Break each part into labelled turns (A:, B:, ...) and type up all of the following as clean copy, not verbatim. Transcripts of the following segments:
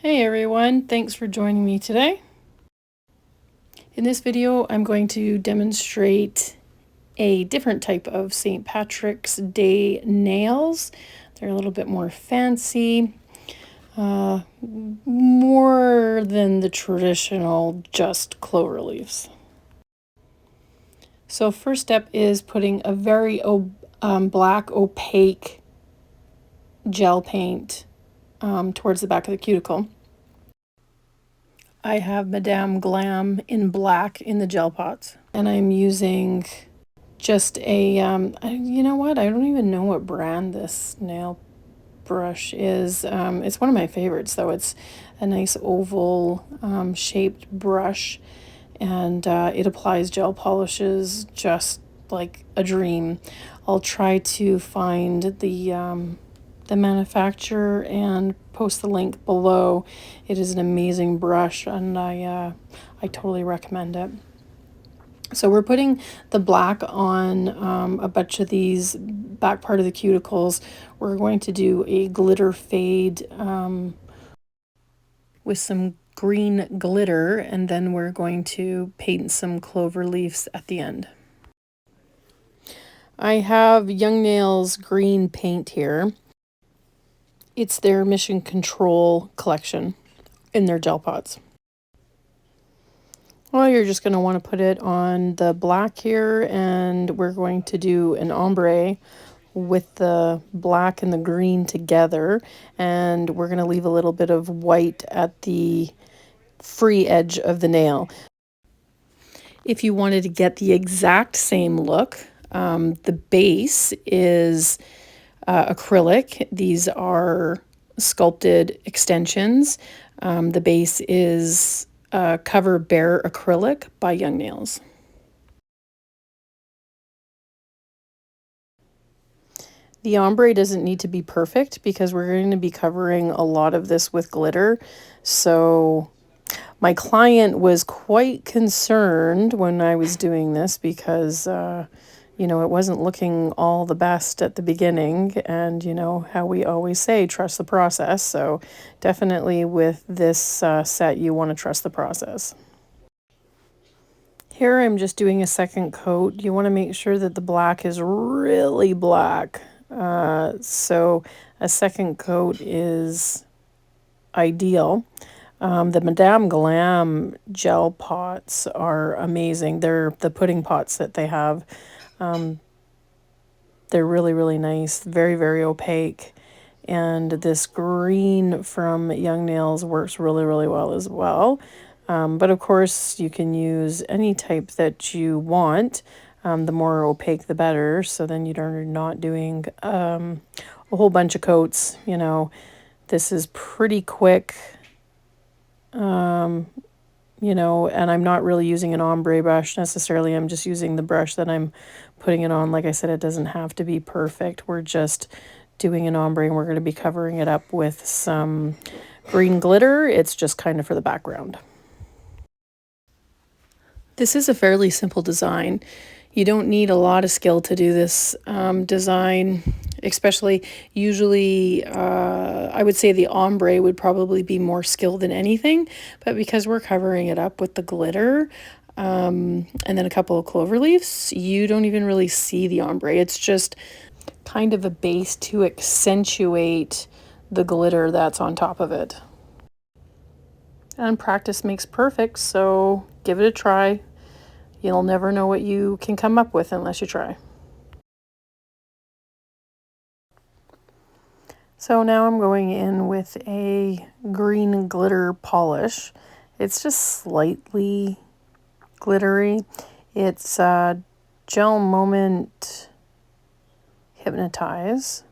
A: Hey everyone, thanks for joining me today. In this video, I'm going to demonstrate a different type of St. Patrick's Day nails. They're a little bit more fancy, more than the traditional just clover leaves. So first step is putting a very black opaque gel paint towards the back of the cuticle. I have Madame Glam in black in the gel pots. And I'm using just a, you know what? I don't even know what brand this nail brush is. It's one of my favorites, though. It's a nice oval shaped brush, and it applies gel polishes just like a dream. I'll try to find the manufacturer and post the link below. It is an amazing brush, and I totally recommend it. So we're putting the black on a bunch of these back part of the cuticles. We're going to do a glitter fade with some green glitter, and then we're going to paint some clover leaves at the end. I have Young Nails green paint here. It's their Mission Control collection in their gel pots. Well, you're just going to want to put it on the black here, and we're going to do an ombre with the black and the green together, and we're going to leave a little bit of white at the free edge of the nail. If you wanted to get the exact same look, the base is acrylic. These are sculpted extensions. The base is Cover Bare Acrylic by Young Nails. The ombre doesn't need to be perfect because we're going to be covering a lot of this with glitter. So my client was quite concerned when I was doing this because, you know, it wasn't looking all the best at the beginning. And, you know, how we always say, trust the process. So definitely with this set, you want to trust the process. Here I'm just doing a second coat. You want to make sure that the black is really black. So a second coat is ideal. The Madame Glam gel pots are amazing. They're the pudding pots that they have. They're really, really nice. Very, very opaque. And this green from Young Nails works really, really well as well. But of course, you can use any type that you want. The more opaque, the better. So then you're not doing a whole bunch of coats. You know, this is pretty quick. You know, and I'm not really using an ombre brush necessarily. I'm just using the brush that I'm putting it on. Like I said, it doesn't have to be perfect. We're just doing an ombre, and we're going to be covering it up with some green glitter. It's just kind of for the background. This is a fairly simple design. You don't need a lot of skill to do this design, especially usually I would say the ombre would probably be more skill than anything, but because we're covering it up with the glitter and then a couple of clover leaves, you don't even really see the ombre. It's just kind of a base to accentuate the glitter that's on top of it. And practice makes perfect, so give it a try. You'll never know what you can come up with unless you try. So now I'm going in with a green glitter polish. It's just slightly glittery. It's Gel Moment Hypnotize.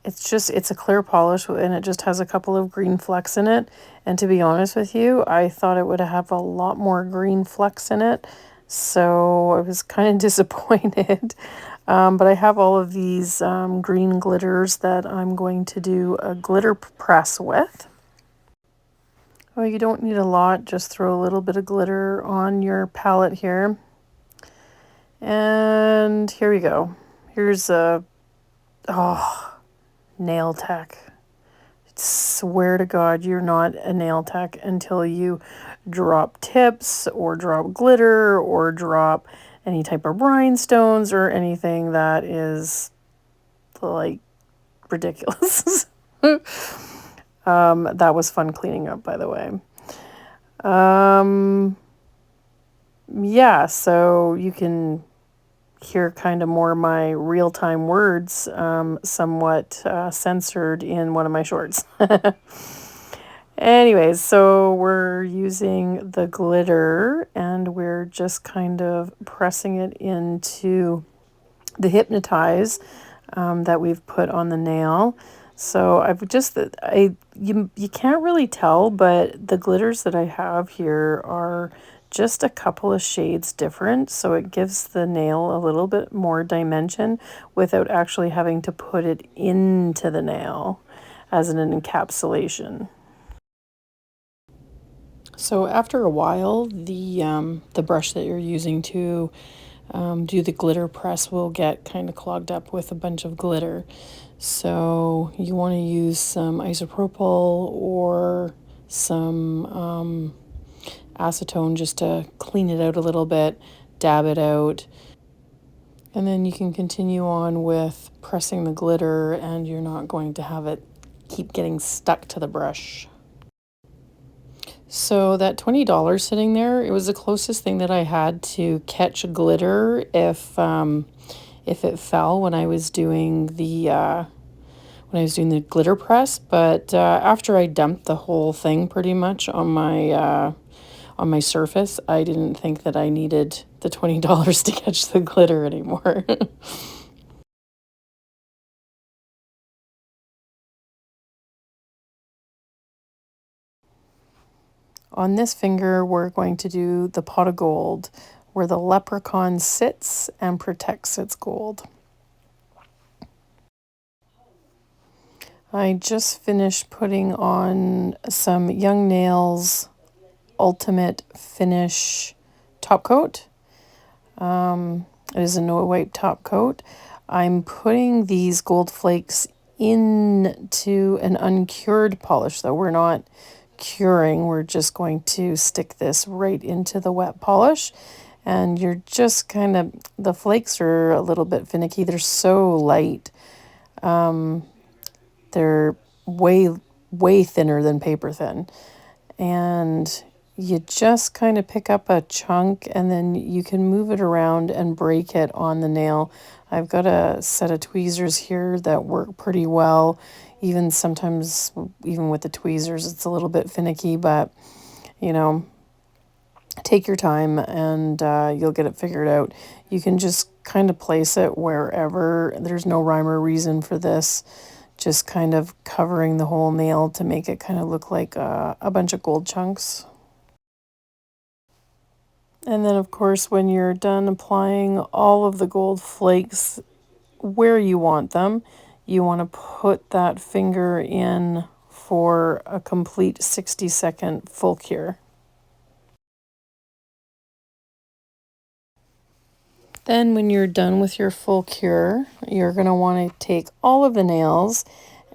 A: It's a clear polish, and it just has a couple of green flecks in it. And to be honest with you, I thought it would have a lot more green flecks in it. So I was kind of disappointed. But I have all of these green glitters that I'm going to do a glitter press with. Well, you don't need a lot. Just throw a little bit of glitter on your palette here. And here we go. Here's a... oh... nail tech. swear to God, you're not a nail tech until you drop tips or drop glitter or drop any type of rhinestones or anything that is like ridiculous. That was fun cleaning up, by the way. Yeah, so you can hear kind of more my real-time words, somewhat censored in one of my shorts. Anyways, so we're using the glitter and we're just kind of pressing it into the hypnotize that we've put on the nail. So you can't really tell, but the glitters that I have here are just a couple of shades different, so it gives the nail a little bit more dimension without actually having to put it into the nail as an encapsulation. So after a while, the brush that you're using to do the glitter press will get kind of clogged up with a bunch of glitter. So you want to use some isopropyl or some acetone just to clean it out a little bit, dab it out, and then you can continue on with pressing the glitter and you're not going to have it keep getting stuck to the brush. So that $20 sitting there, it was the closest thing that I had to catch glitter if it fell when I was doing the glitter press. But after I dumped the whole thing pretty much on my surface, I didn't think that I needed the $20 to catch the glitter anymore. On this finger, we're going to do the pot of gold, where the leprechaun sits and protects its gold. I just finished putting on some Young Nails Ultimate Finish top coat. It is a no wipe top coat. I'm putting these gold flakes into an uncured polish, though. We're not curing, we're just going to stick this right into the wet polish. And you're just kind of, the flakes are a little bit finicky. They're so light. They're way thinner than paper thin. And you just kind of pick up a chunk and then you can move it around and break it on the nail. I've got a set of tweezers here that work pretty well. Even sometimes, even with the tweezers, it's a little bit finicky, but take your time and you'll get it figured out. You can just kind of place it wherever. There's no rhyme or reason for this. Just kind of covering the whole nail to make it kind of look like a bunch of gold chunks. And then, of course, when you're done applying all of the gold flakes where you want them, you want to put that finger in for a complete 60-second full cure. Then when you're done with your full cure, you're going to want to take all of the nails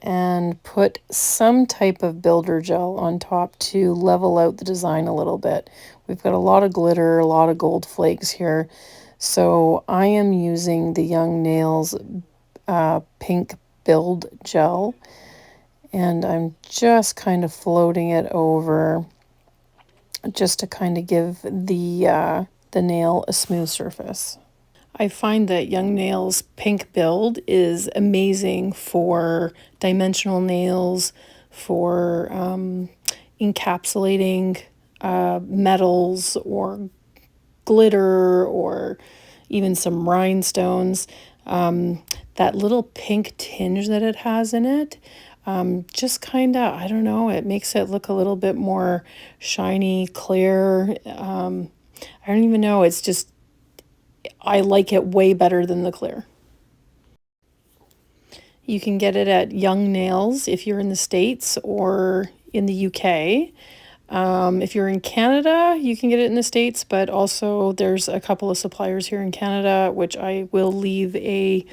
A: and put some type of builder gel on top to level out the design a little bit. We've got a lot of glitter, a lot of gold flakes here. So I am using the Young Nails pink build gel, and I'm just kind of floating it over just to kind of give the nail a smooth surface. I find that Young Nails pink build is amazing for dimensional nails, for encapsulating metals or glitter or even some rhinestones. That little pink tinge that it has in it, just kind of, I don't know, it makes it look a little bit more shiny, clear. I don't even know, it's just, I like it way better than the clear. You can get it at Young Nails if you're in the States or in the UK. If you're in Canada, you can get it in the States, but also there's a couple of suppliers here in Canada, which I will leave a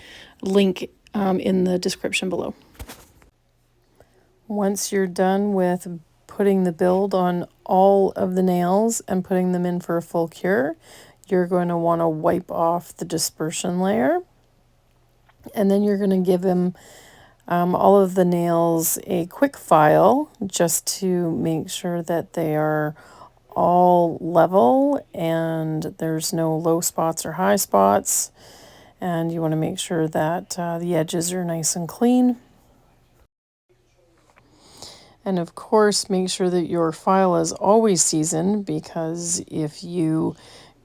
A: link in the description below. Once you're done with putting the build on all of the nails and putting them in for a full cure, you're going to want to wipe off the dispersion layer. And then you're going to give them all of the nails a quick file just to make sure that they are all level and there's no low spots or high spots. And you want to make sure that the edges are nice and clean. And of course, make sure that your file is always seasoned, because if you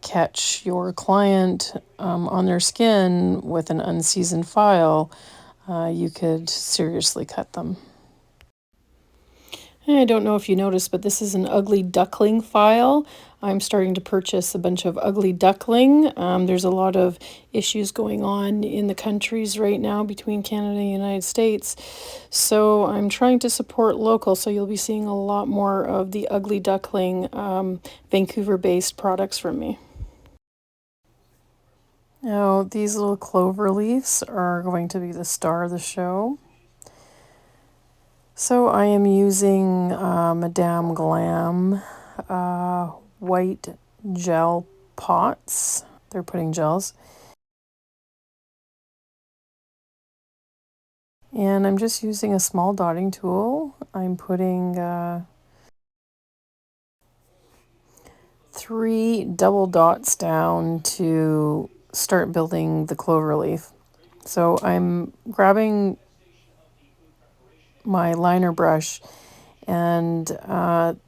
A: catch your client on their skin with an unseasoned file, you could seriously cut them. I don't know if you noticed, but this is an ugly duckling file. I'm starting to purchase a bunch of ugly duckling. There's a lot of issues going on in the countries right now between Canada and the United States. So I'm trying to support local. So you'll be seeing a lot more of the ugly duckling Vancouver-based products from me. Now, these little clover leaves are going to be the star of the show. So I am using Madame Glam white gel pots. They're pudding gels. And I'm just using a small dotting tool. I'm putting 3 double dots down to start building the clover leaf. So I'm grabbing my liner brush, and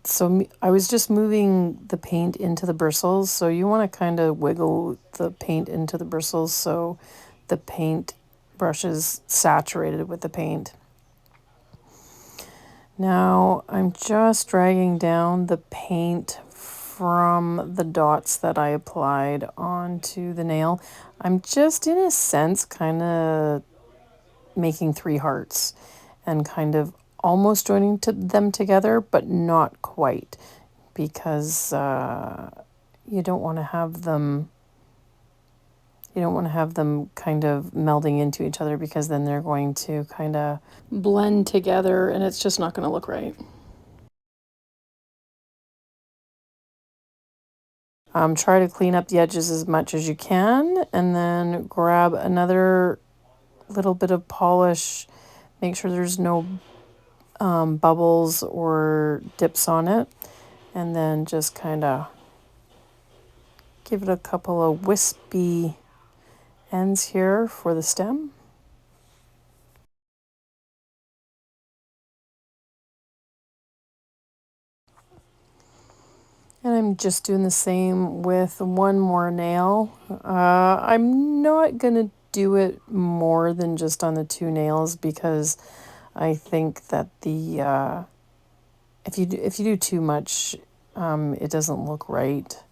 A: so I was just moving the paint into the bristles. So you want to kind of wiggle the paint into the bristles so the paint brush is saturated with the paint. Now I'm just dragging down the paint from the dots that I applied onto the nail. I'm just, in a sense, kind of making 3 hearts and kind of almost joining them together, but not quite, because you don't want to have them kind of melding into each other, because then they're going to kind of blend together and it's just not going to look right. Try to clean up the edges as much as you can, and then grab another little bit of polish. Make sure there's no bubbles or dips on it, and then just kind of give it a couple of wispy ends here for the stem. And I'm just doing the same with one more nail. I'm not going to do it more than just on the 2 nails, because I think that the if you do too much, it doesn't look right.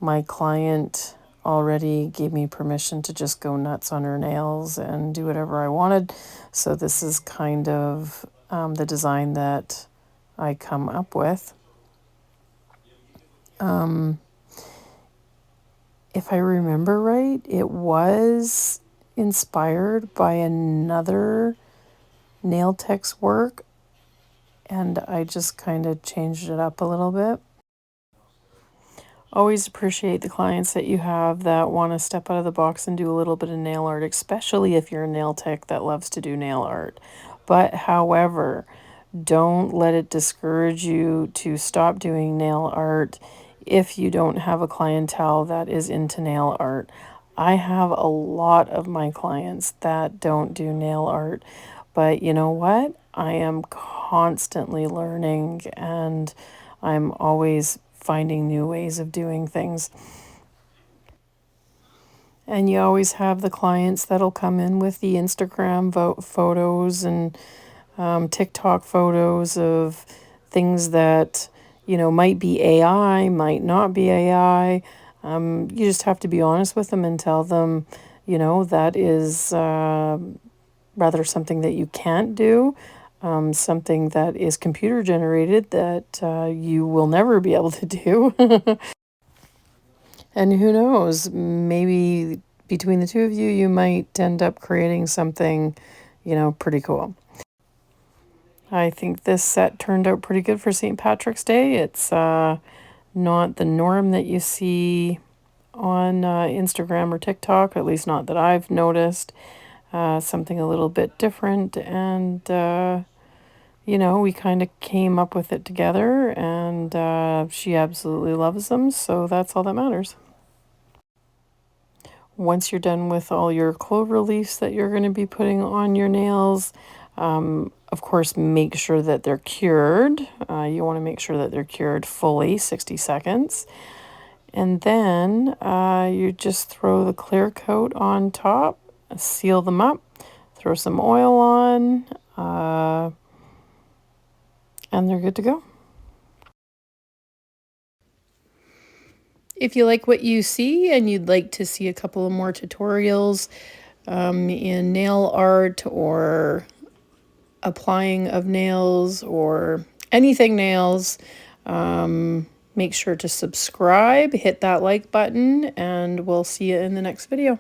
A: My client already gave me permission to just go nuts on her nails and do whatever I wanted. So this is kind of the design that I come up with. If I remember right, it was inspired by another nail tech's work, and I just kind of changed it up a little bit. Always appreciate the clients that you have that want to step out of the box and do a little bit of nail art, especially if you're a nail tech that loves to do nail art. But however, don't let it discourage you to stop doing nail art if you don't have a clientele that is into nail art. I have a lot of my clients that don't do nail art, but you know what? I am constantly learning, and I'm always finding new ways of doing things. And you always have the clients that'll come in with the Instagram photos and TikTok photos of things that, might be AI, might not be AI. You just have to be honest with them and tell them, that is rather something that you can't do, something that is computer generated that you will never be able to do. And who knows, maybe between the 2 of you, you might end up creating something, pretty cool. I think this set turned out pretty good for St. Patrick's Day. It's not the norm that you see on Instagram or TikTok, at least not that I've noticed. Something a little bit different, and you know, we kind of came up with it together, and she absolutely loves them, so that's all that matters. Once you're done with all your clover leaves that you're going to be putting on your nails, of course, make sure that they're cured. You want to make sure that they're cured fully, 60 seconds. And then you just throw the clear coat on top, seal them up, throw some oil on, and they're good to go. If you like what you see and you'd like to see a couple of more tutorials in nail art or applying of nails or anything nails, make sure to subscribe, hit that like button, and we'll see you in the next video.